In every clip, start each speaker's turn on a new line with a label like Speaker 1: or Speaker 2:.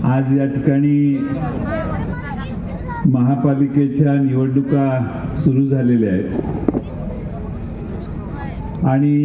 Speaker 1: आज या ठिकाणी महापालिकेच्या निवडणुका सुरू झालेल्या आहेत आणि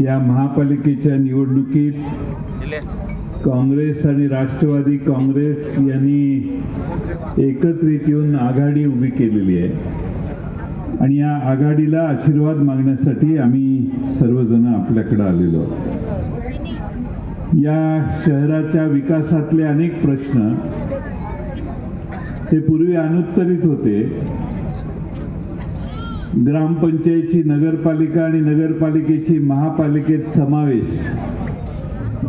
Speaker 1: या महापालिकेच्या निवडणुकीत काँग्रेस आणि राष्ट्रवादी काँग्रेस यांनी एकत्रित येऊन आघाडी उभी केलेली आहे आणि या आघाडीला आशीर्वाद मागण्यासाठी आम्ही सर्वजण आपल्याकडे आलेलो आहोत. या शहराच्या विकासातले अनेक प्रश्न ते पूर्वी अनुत्तरित होते. ग्रामपंचायतीची नगरपालिका आणि नगरपालिकेची महापालिकेत समावेश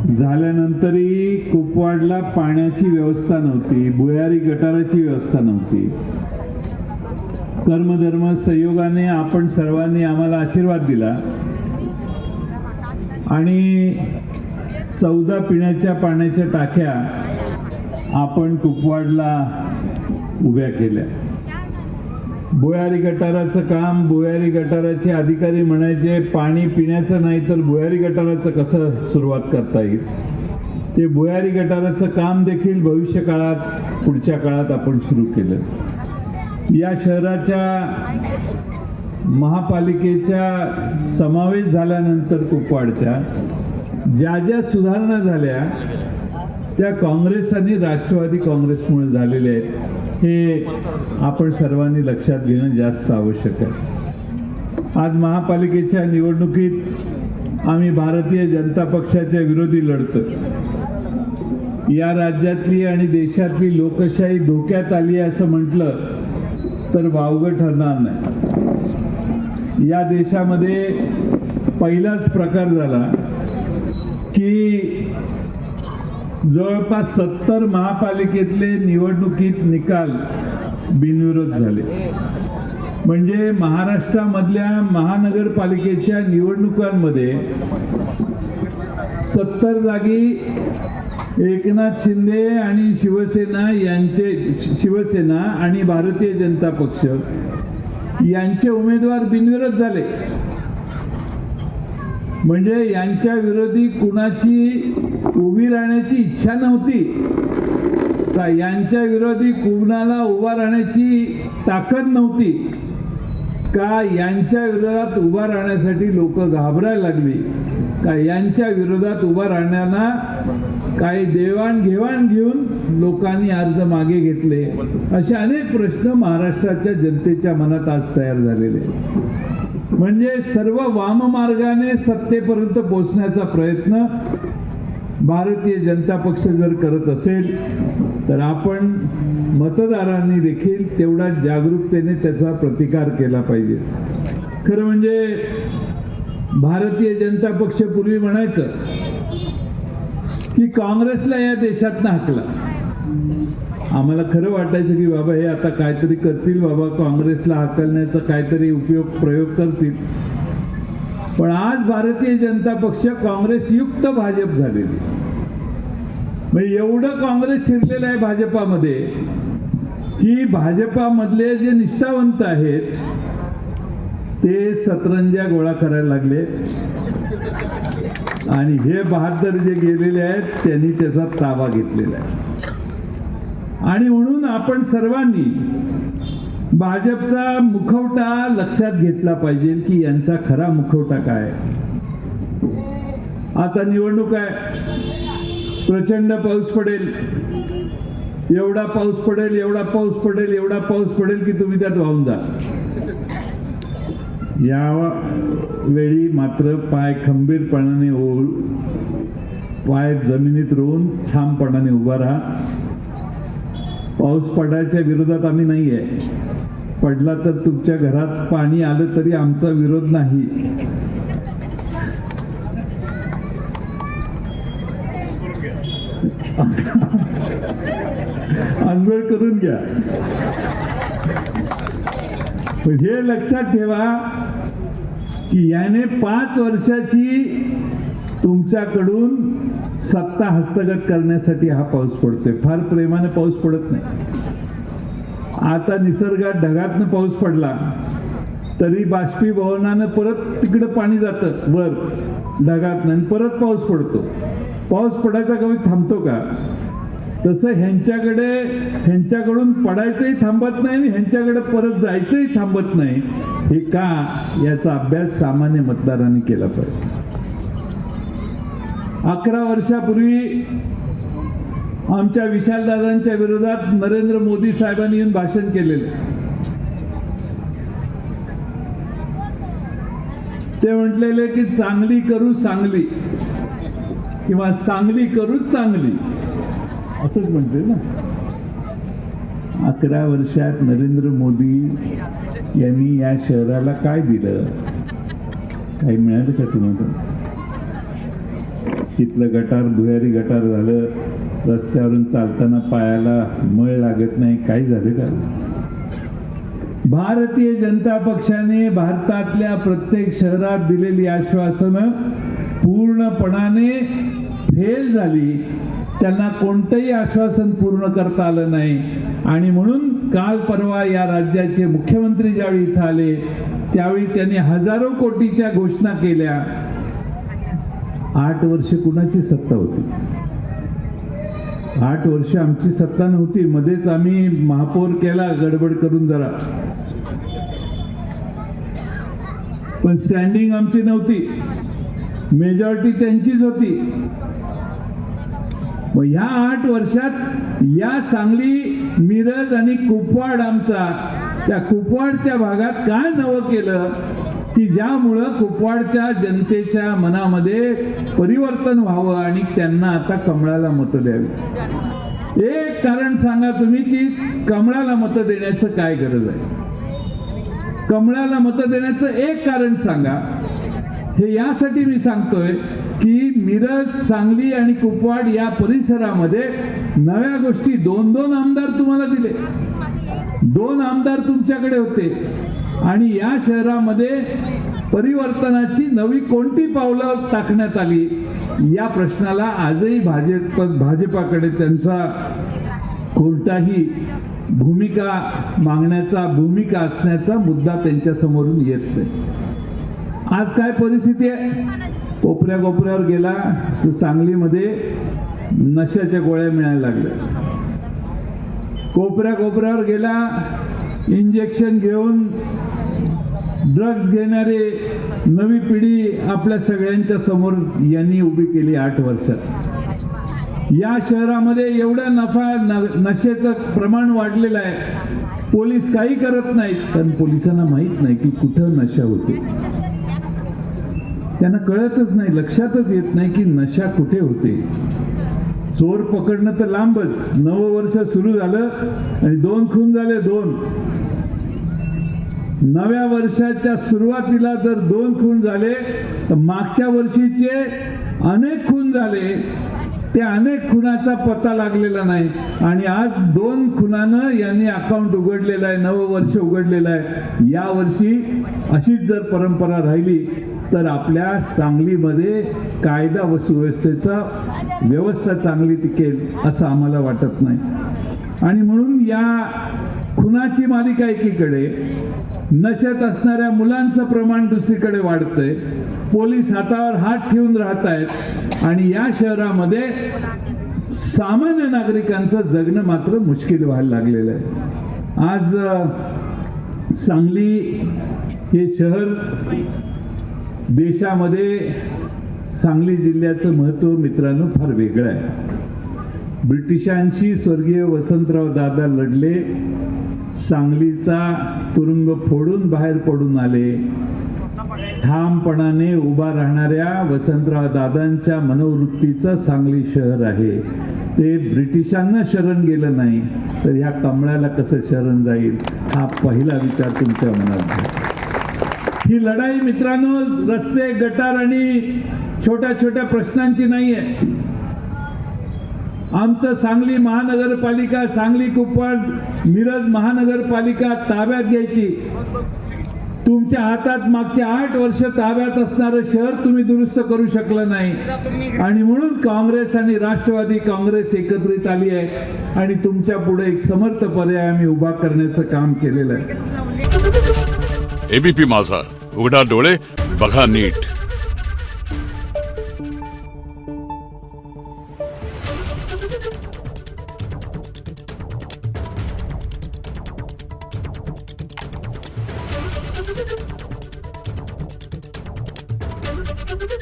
Speaker 1: झाल्यानंतरही कुपवाडला पाण्याची व्यवस्था नव्हती, भुयारी गटाराची व्यवस्था नव्हती. कर्मधर्म संयोगाने आपण सर्वांनी आम्हाला आशीर्वाद दिला आणि 14 पिण्याच्या पाण्याच्या टाक्या आपण कुपवाडला उभ्या केल्या. भुयारी गटाराचं काम, भुयारी गटाराचे अधिकारी म्हणायचे पाणी पिण्याचं नाही तर भुयारी गटाराचं कसं सुरुवात करता येईल. ते भुयारी गटाराचं काम देखील भविष्य काळात पुढच्या काळात आपण सुरू केलं. या शहराच्या महापालिकेच्या समावेश झाल्यानंतर कुपवाडच्या ज्या ज्या सुधारणा झाल्या त्या काँग्रेस आणि राष्ट्रवादी काँग्रेसमुळे झालेल्या आहेत. हे आपण सर्वांनी लक्षात घेणं जास्त आवश्यक आहे. आज महापालिकेच्या निवडणुकीत आम्ही भारतीय जनता पक्षाच्या विरोधी लढतो. या राज्यातली आणि देशातली लोकशाही धोक्यात आली आहे असं म्हटलं तर वावगं ठरणार नाही. या देशामध्ये पहिलाच प्रकार झाला की जवळपास 70 महापालिकेतले निवडणुकीत निकाल बिनविरोध झाले. म्हणजे महाराष्ट्रामधल्या महानगरपालिकेच्या निवडणुकांमध्ये 70 जागी एकनाथ शिंदे आणि शिवसेना आणि भारतीय जनता पक्ष यांचे उमेदवार बिनविरोध झाले. म्हणजे यांच्या विरोधी कुणाची उभी राहण्याची इच्छा नव्हती का, यांच्या विरोधी कुणाला उभा राहण्याची ताकद नव्हती का, यांच्या विरोधात उभा राहण्यासाठी लोक घाबरायला लागली का, यांच्या विरोधात उभा राहण्याला काही देवाणघेवाण घेऊन लोकांनी अर्ज मागे घेतले. असे अनेक प्रश्न महाराष्ट्राच्या जनतेच्या मनात आज तयार झालेले. म्हणजे सर्व वाममार्गाने सत्तेपर्यंत पोहोचण्याचा प्रयत्न भारतीय जनता पक्ष जर करत असेल तर आपण मतदारांनी देखील तेवढा जागरूकतेने त्याचा प्रतिकार केला पाहिजे. खरं म्हणजे भारतीय जनता पक्ष पूर्वी म्हणायचं की काँग्रेसला या देशातनं हाकला. आम्हाला खरं वाटायचं की बाबा हे आता काहीतरी करतील, बाबा काँग्रेसला हाकलण्याचा काहीतरी प्रयोग करतील. पण आज भारतीय जनता पक्ष काँग्रेसयुक्त भाजप झालेली. म्हणजे एवढं काँग्रेस शिरलेलं आहे भाजपामध्ये की भाजपामधले जे निष्ठावंत आहेत ते सतरंज्या गोळा करायला लागले आणि हे 72 जे गेलेले आहेत त्यांनी त्याचा ताबा घेतलेला आहे. आणि म्हणून आपण सर्वांनी भाजपचा मुखवटा लक्षात घेतला पाहिजे की यांचा खरा मुखवटा काय. आता निवडणूक आहे, प्रचंड पाऊस पडेल, एवढा पाऊस पडेल, एवढा पाऊस पडेल, एवढा पाऊस पडेल की तुम्ही त्यात वाहून जा. या वेळी मात्र पाय खंबीरपणाने पाय जमिनीत रोवून ठामपणाने उभा राहा. पाऊस पडायच्या विरोधात आम्ही नाही आहे. पडला तर तुमच्या घरात पाणी आलं तरी आमचा विरोध नाही. आंघोळ करून घ्या. हे लक्षात ठेवा की याने 5 वर्षाची तुमच्याकडून सत्ता हस्तगत करण्यासाठी हा पाऊस पडतोय. फार प्रेमाने पाऊस पडत नाही. आता निसर्गात ढगातनं पाऊस पडला तरी बाष्पीभवनानं परत तिकडे पाणी जातं वर ढगात नाही, परत पाऊस पडतो. पाऊस पडायचा कधी थांबतो का? तसं ह्यांच्याकडून पडायचंही थांबत नाही आणि ह्यांच्याकडे परत जायचंही थांबत नाही. हे का? याचा अभ्यास सामान्य मतदारांनी केला पाहिजे. 11 वर्षापूर्वी आमच्या विशालदादांच्या विरोधात नरेंद्र मोदी साहेबांनी येऊन भाषण केलेलं. ते म्हटलेले की चांगली करू सांगली किंवा सांगली करू चांगली असंच म्हणते ना. 11 वर्षात नरेंद्र मोदी यांनी या शहराला काय दिलं? काही मिळालं का तुम्हाला? तिथलं गटार भुयारी गटार झालं, रस्त्यावरून चालताना पायाला मळ लागत नाही, काही झालं का? भारतीय जनता पक्षाने भारतातल्या प्रत्येक शहरात दिलेली आश्वासनं पूर्णपणाने फेल झाली. त्यांना कोणतंही आश्वासन पूर्ण करता आलं नाही आणि म्हणून काल परवा या राज्याचे मुख्यमंत्री ज्यावेळी इथं आले त्यावेळी त्यांनी हजारो कोटीच्या घोषणा केल्या. 8 वर्ष कुणाची सत्ता होती? 8 वर्ष आमची सत्ता नव्हती. मध्येच आम्ही महापौर केला गडबड करून जरा, पण स्टँडिंग आमची नव्हती, मेजॉरिटी त्यांचीच होती. मग ह्या 8 वर्षात या सांगली, मिरज आणि कुपवाड आमचा, त्या कुपवाडच्या भागात काय नवं केलं की ज्यामुळं कुपवाडच्या जनतेच्या मनामध्ये परिवर्तन व्हावं आणि त्यांना आता कमळाला मतं द्यावी? एक कारण सांगा तुम्ही की कमळाला मतं देण्याचं काय गरज आहे? कमळाला मतं देण्याचं एक कारण सांगा. हे यासाठी मी सांगतोय की मिरज, सांगली आणि कुपवाड या परिसरामध्ये नव्या गोष्टी, 2-2 आमदार तुम्हाला दिले, 2 आमदार तुमच्याकडे होते आणि या शहरामध्ये परिवर्तनाची नवी कोणती पावलं टाकण्यात आली या प्रश्नाला आजही भाजपाकडे त्यांचा कोणताही भूमिका असण्याचा मुद्दा त्यांच्या समोरून येत नाही. आज काय परिस्थिती आहे? कोपऱ्यावर गेला तर सांगलीमध्ये नशाच्या गोळ्या मिळायला लागल्या. कोपऱ्यावर गेला इंजेक्शन घेऊन ड्रग्ज घेणारे नवी पिढी आपल्या सगळ्यांच्या समोर यांनी उभी केली 8 वर्षात. या शहरामध्ये एवढं नशेचं प्रमाण वाढलेलं आहे. पोलीस काही करत नाहीत, कारण पोलिसांना माहित नाही की कुठं नशा होते. त्यांना कळतच नाही, लक्षातच येत नाही की नशा कुठे होते. चोर पकडणं तर लांबच, 9 वर्ष सुरू झालं आणि 2 खून झाले. 2 नव्या वर्षाच्या सुरुवातीला जर 2 खून झाले तर मागच्या वर्षीचे अनेक खून झाले. त्या अनेक खुनाचा पत्ता लागलेला नाही आणि आज 2 खुनानं यांनी अकाउंट उघडलेलं आहे, नवं वर्ष उघडलेलं आहे. या वर्षी अशीच जर परंपरा राहिली तर आपल्या सांगलीमध्ये कायदा व सुव्यवस्थेचा व्यवस्था चांगली टिकेल असं आम्हाला वाटत नाही. आणि म्हणून या खुनाची मालिका एकीकडे, नशेत असणाऱ्या मुलांचं प्रमाण दुसरीकडे वाढतंय, पोलीस हातावर हात ठेवून राहत आहेत आणि या शहरामध्ये सामान्य नागरिकांचं जगणं मात्र मुश्किल व्हायला लागलेलं आहे. आज सांगली हे शहर देशामध्ये, सांगली जिल्ह्याचं महत्त्व मित्रांनो फार वेगळं आहे. ब्रिटिशांशी स्वर्गीय वसंतराव दादा लढले, सांगलीचा तुरुंग फोडून बाहेर पडून आले. ठामपणाने उभा राहणाऱ्या वसंतराव दादांच्या मनोवृत्तीचं सांगली शहर आहे. ते ब्रिटिशांना शरण गेलं नाही तर ह्या कमळाला कसं शरण जाईल हा पहिला विचार तुमच्या मनात घ्या. ही लढाई मित्रांनो रस्ते, गटार आणि छोट्या छोट्या प्रश्नांची नाही आहे. आमचं सांगली महानगरपालिका, सांगली कुपवाड, मिरज महानगरपालिका ताब्यात घ्यायची. तुमच्या हातात मागच्या 8 वर्ष ताब्यात असणारं शहर तुम्ही दुरुस्त करू शकलं नाही आणि म्हणून काँग्रेस आणि राष्ट्रवादी काँग्रेस एकत्रित आली आहे आणि तुमच्या पुढे एक समर्थ पर्याय आम्ही उभा करण्याचं काम केलेलं आहे.
Speaker 2: एबीपी माझा, उघडा डोळे बघा नीट.